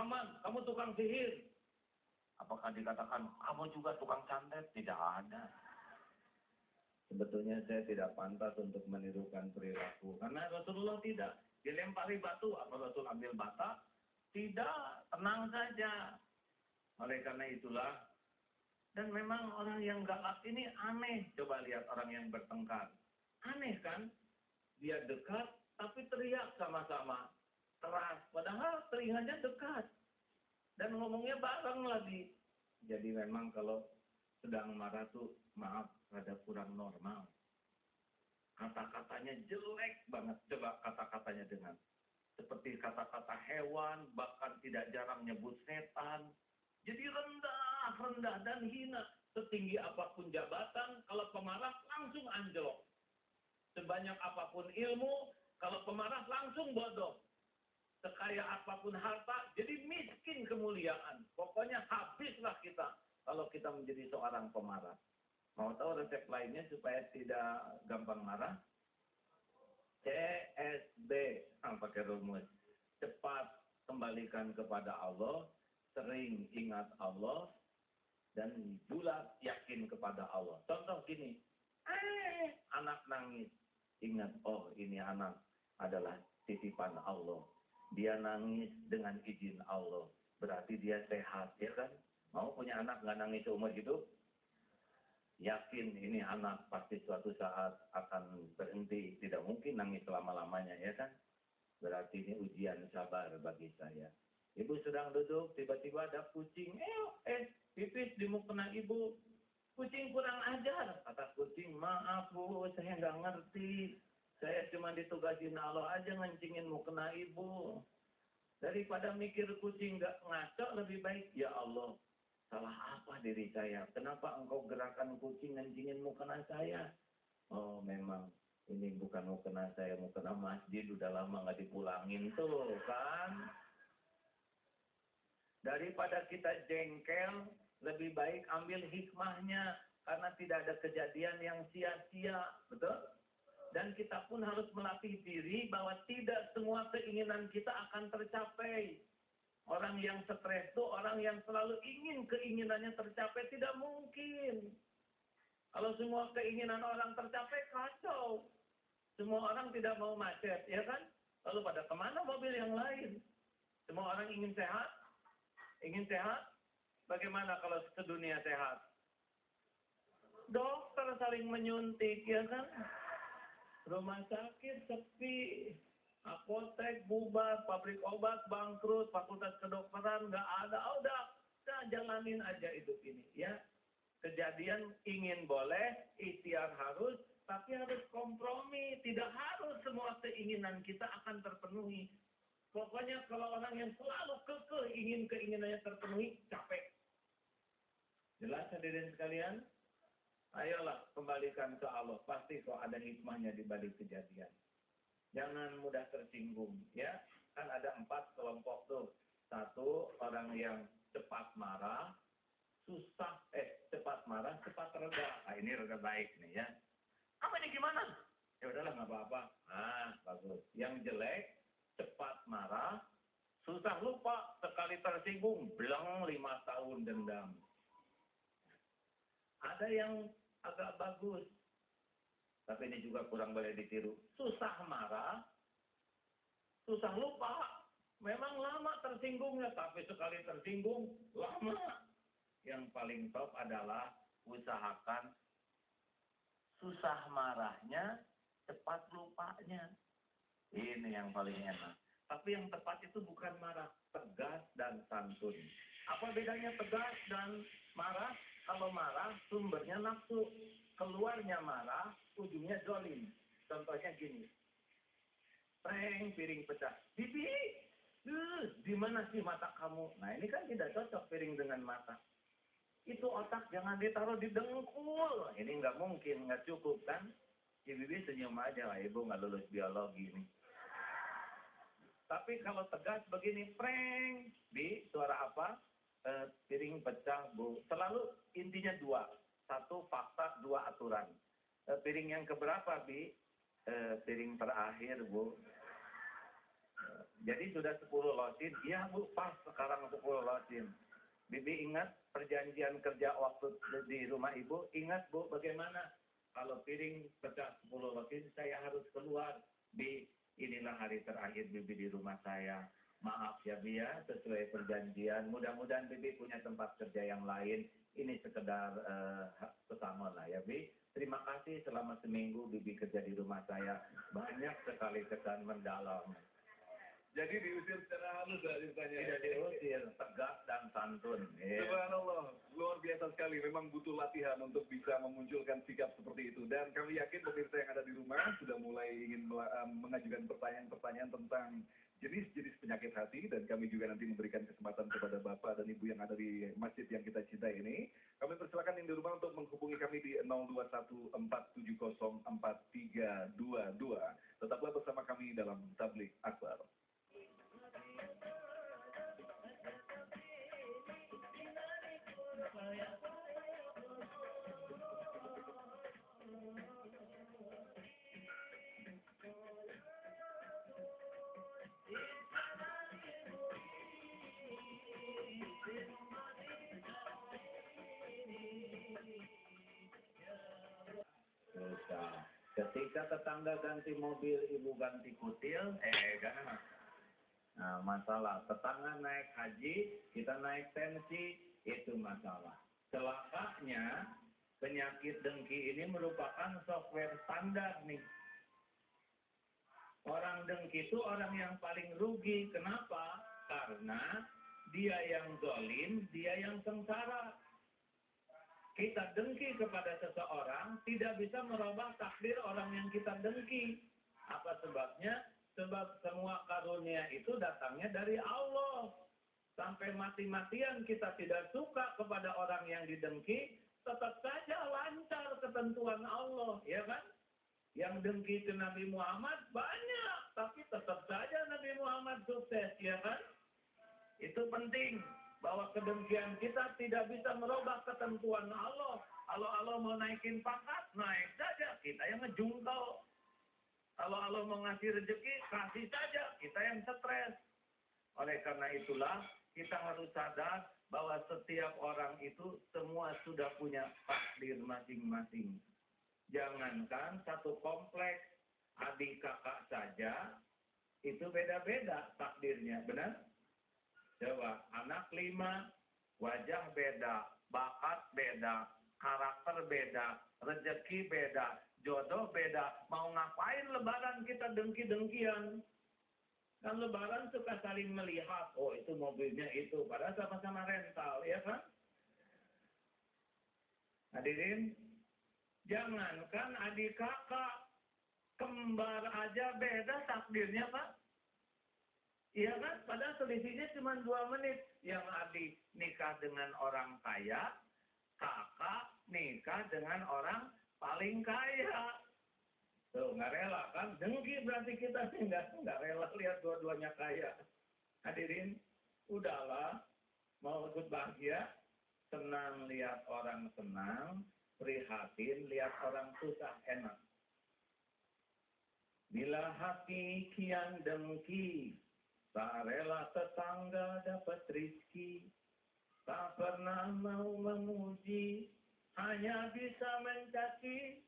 Paman, kamu tukang sihir. Apakah dikatakan, kamu juga tukang santet? Tidak ada. Sebetulnya saya tidak pantas untuk menirukan perilaku. Karena Rasulullah tidak. Dilempari batu, apa Rasul ambil bata? Tidak, tenang saja. Oleh karena itulah, dan memang orang yang galak ini aneh. Coba lihat orang yang bertengkar. Aneh kan? Dia dekat, tapi teriak sama-sama. Keras, padahal telinganya dekat. Dan ngomongnya bareng lagi. Jadi memang kalau sedang marah tuh, maaf, rada kurang normal. Kata-katanya jelek banget. Coba kata-katanya dengan. Seperti kata-kata hewan, bahkan tidak jarang nyebut setan. Jadi rendah dan hina. Setinggi apapun jabatan, kalau pemarah langsung anjlok. Sebanyak apapun ilmu, kalau pemarah langsung bodoh. Sekaya apapun harta, jadi miskin kemuliaan. Pokoknya habislah kita kalau kita menjadi seorang pemarah. Mau tahu resep lainnya supaya tidak gampang marah? CSB, pakai rumus. Cepat kembalikan kepada Allah, sering ingat Allah, dan bulat yakin kepada Allah. Contoh gini, anak nangis. Ingat, oh ini anak adalah titipan Allah. Dia nangis dengan izin Allah. Berarti dia sehat, ya kan? Mau punya anak nggak nangis seumur hidup? Yakin ini anak pasti suatu saat akan berhenti. Tidak mungkin nangis selama-lamanya, ya kan? Berarti ini ujian sabar bagi saya. Ibu sedang duduk, tiba-tiba ada kucing. Pipis di mukena ibu. Kucing kurang ajar. Kata kucing, maaf bu, saya nggak ngerti. Saya cuma ditugasin Allah aja ngencingin mukena ibu. Daripada mikir kucing nggak ngaco, lebih baik, ya Allah, salah apa diri saya? Kenapa engkau gerakan kucing ngencingin mukena saya? Oh memang ini bukan mukena saya, mukena masjid. Udah lama nggak dipulangin tuh kan. Daripada kita jengkel, lebih baik ambil hikmahnya. Karena tidak ada kejadian yang sia-sia. Betul? Dan kita pun harus melatih diri bahwa tidak semua keinginan kita akan tercapai. Orang yang stres itu orang yang selalu ingin keinginannya tercapai. Tidak mungkin. Kalau semua keinginan orang tercapai, kacau. Semua orang tidak mau macet, ya kan? Lalu pada kemana mobil yang lain? Semua orang ingin sehat? Ingin sehat? Bagaimana kalau sedunia sehat? Dokter saling menyuntik, ya kan? Rumah sakit sepi, apotek bubar, pabrik obat bangkrut, fakultas kedokteran nggak ada. Udah jalanin aja hidup ini, ya. Kejadian ingin boleh, ikhtiar harus, tapi harus kompromi. Tidak harus semua keinginan kita akan terpenuhi. Pokoknya kalau orang yang selalu kekeh ingin keinginannya terpenuhi, capek. Jelas hadirin sekalian? Ayolah kembalikan ke Allah. Pasti kok ada hikmahnya di balik kejadian. Jangan mudah tersinggung, ya. Kan ada 4 kelompok tuh. 1, orang yang cepat marah, cepat marah, cepat reda. Nah, ini reda baik nih, ya. Kamu ini gimana? Ya udahlah, nggak apa-apa. Bagus. Yang jelek, cepat marah, susah lupa, sekali tersinggung, belang 5 tahun dendam. Ada yang agak bagus, tapi ini juga kurang boleh ditiru. Susah marah, susah lupa. Memang lama tersinggungnya, tapi sekali tersinggung, lama. Yang paling top adalah usahakan susah marahnya, cepat lupanya. Ini yang paling enak. Tapi yang tepat itu bukan marah, tegas dan santun. Apa bedanya tegas dan marah? Kalau marah, sumbernya nafsu. Keluarnya marah, ujungnya zolim. Contohnya gini. Preng, piring pecah. Bibi, di mana sih mata kamu? Nah ini kan tidak cocok piring dengan mata. Itu otak jangan ditaruh di dengkul. Ini nggak mungkin, nggak cukup kan? Si Bibi senyum aja lah, ibu nggak lulus biologi nih. Tapi kalau tegas begini, preng, Bi, suara apa? Piring pecah, Bu. Selalu intinya 2. 1 fakta, 2 aturan. Piring yang keberapa, Bi? Piring terakhir, Bu. Jadi sudah 10 losin, iya Bu, pas sekarang 10 losin. Bibi ingat perjanjian kerja waktu di rumah Ibu, ingat Bu bagaimana? Kalau piring pecah 10 losin, saya harus keluar. Bi, inilah hari terakhir Bibi di rumah saya. Maaf ya Bi ya, sesuai perjanjian. Mudah-mudahan Bibi punya tempat kerja yang lain. Ini sekedar pesangon lah ya Bi. Terima kasih selama seminggu Bibi kerja di rumah saya. Banyak sekali kesan mendalam. Jadi diusir secara halus lah ceritanya. Tidak diusir, tegas dan santun. Subhanallah, luar biasa sekali. Memang butuh latihan untuk bisa memunculkan sikap seperti itu. Dan kami yakin pemirsa yang ada di rumah sudah mulai ingin mengajukan pertanyaan-pertanyaan tentang jenis-jenis penyakit hati. Dan kami juga nanti memberikan kesempatan kepada Bapak dan Ibu yang ada di masjid yang kita cintai ini. Kami persilakan yang di rumah untuk menghubungi kami di 0214704322. Tetaplah bersama kami dalam Tablik Akbar. Ketika tetangga ganti mobil, ibu ganti kutil, kan? Nah, masalah. Tetangga naik haji, kita naik tensi, itu masalah. Celakanya, penyakit dengki ini merupakan software standar nih. Orang dengki itu orang yang paling rugi. Kenapa? Karena dia yang zalim, dia yang sengsara. Kita dengki kepada seseorang, tidak bisa merubah takdir orang yang kita dengki. Apa sebabnya? Sebab semua karunia itu datangnya dari Allah. Sampai mati-matian kita tidak suka kepada orang yang didengki, tetap saja lancar ketentuan Allah, ya kan? Yang dengki ke Nabi Muhammad banyak, tapi tetap saja Nabi Muhammad sukses, ya kan? Itu penting. Bahwa kedengkian kita tidak bisa merubah ketentuan Allah. Kalau Allah mau naikin pangkat, naik saja. Kita yang ngejungkal. Kalau Allah mau ngasih rezeki, kasih saja. Kita yang stres. Oleh karena itulah, kita harus sadar bahwa setiap orang itu semua sudah punya takdir masing-masing. Jangankan satu kompleks, adik kakak saja, itu beda-beda takdirnya. Benar? Coba, anak 5, wajah beda, bakat beda, karakter beda, rezeki beda, jodoh beda. Mau ngapain lebaran kita dengki-dengkian? Kan lebaran suka saling melihat, oh itu mobilnya itu, padahal sama-sama rental, ya kan? Hadirin, jangankan adik kakak, kembar aja beda takdirnya, Pak. Iya kan? Padahal selisihnya cuma 2 menit. Yang adik nikah dengan orang kaya, kakak nikah dengan orang paling kaya. Tuh, nggak rela kan? Dengki berarti kita nggak rela lihat dua-duanya kaya. Hadirin, udahlah. Mau ikut bahagia, senang lihat orang senang, prihatin lihat orang susah, enak. Bila hati kian dengki, tak rela tetangga dapat rizki, tak pernah mau memuji, hanya bisa mencaci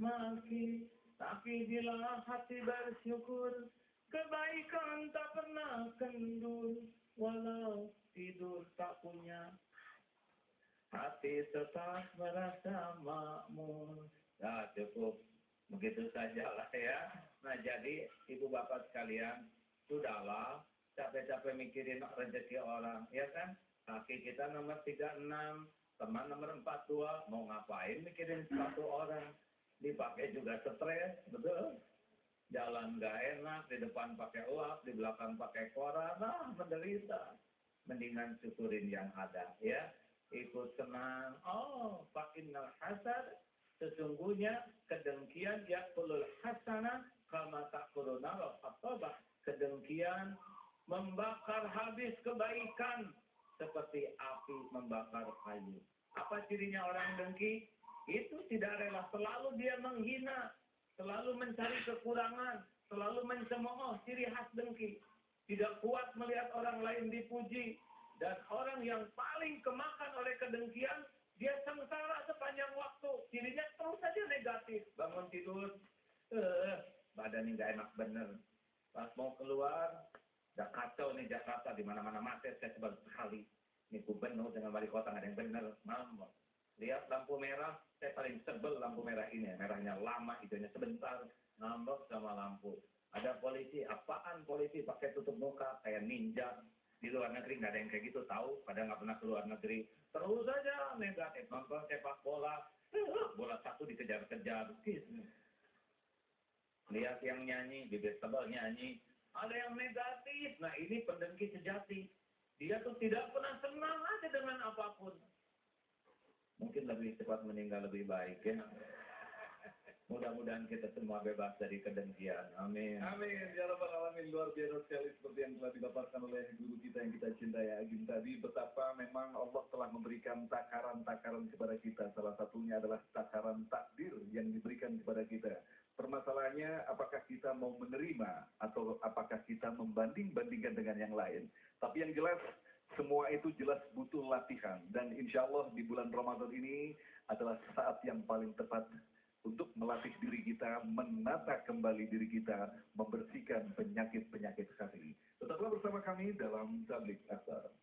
maki. Tapi bila hati bersyukur, kebaikan tak pernah kendur, walau tidur tak punya, hati tetap merasa makmur. Nah, cukup. Begitu sajalah ya. Nah, jadi ibu bapak sekalian, sudahlah, capek-capek mikirin rezeki orang, ya kan? Kaki kita nomor 36, teman nomor 42, mau ngapain mikirin satu orang? Dipakai juga stres, betul? Jalan nggak enak, di depan pakai uap, di belakang pakai koran, nah menderita. Mendingan syukurin yang ada, ya. Ikut senang, oh, fakinnal hasad, sesungguhnya kedengkian yakulul hasanah kama takuluna roh. Kedengkian membakar habis kebaikan seperti api membakar kayu. Apa cirinya orang dengki? Itu tidak rela, selalu dia menghina, selalu mencari kekurangan, selalu mencemooh, ciri khas dengki. tidak kuat melihat orang lain dipuji, dan orang yang paling kemakan oleh kedengkian, dia sengsara sepanjang waktu, dirinya terus saja negatif, bangun tidur, badannya nggak enak bener, pas mau keluar, udah kacau nih Jakarta, di mana-mana macet, saya sebel sekali, ini gubernur dengan wali kota nggak ada yang bener, mama. Lihat lampu merah, saya paling sebel lampu merah ini, merahnya lama, hijaunya sebentar, ngambek sama lampu. Ada polisi, apaan polisi pakai tutup muka, kayak ninja. Di luar negeri nggak ada yang kayak gitu, tahu, pada nggak pernah keluar negeri. Terus aja negatif, nonton sepak bola, bola satu dikejar-kejar. Lihat yang nyanyi, bibir tebal nyanyi, ada yang negatif. Nah ini pendengki sejati. Dia tuh tidak pernah senang aja dengan apapun. Mungkin lebih cepat meninggal lebih baik ya. Mudah-mudahan kita semua bebas dari kedengkian. Amin. Amin. Ya Rabbal Alamin. Luar biasa sekali seperti yang telah dipaparkan oleh guru kita yang kita cintai Agim tadi. Betapa memang Allah telah memberikan takaran-takaran kepada kita. Salah satunya adalah takaran takdir yang diberikan kepada kita. Permasalahannya apakah kita mau menerima atau apakah kita membanding-bandingkan dengan yang lain. Tapi yang jelas semua itu jelas butuh latihan. Dan insya Allah di bulan Ramadan ini adalah saat yang paling tepat untuk melatih diri kita, menata kembali diri kita, membersihkan penyakit-penyakit hati. Tetaplah bersama kami dalam Tablik Akbar.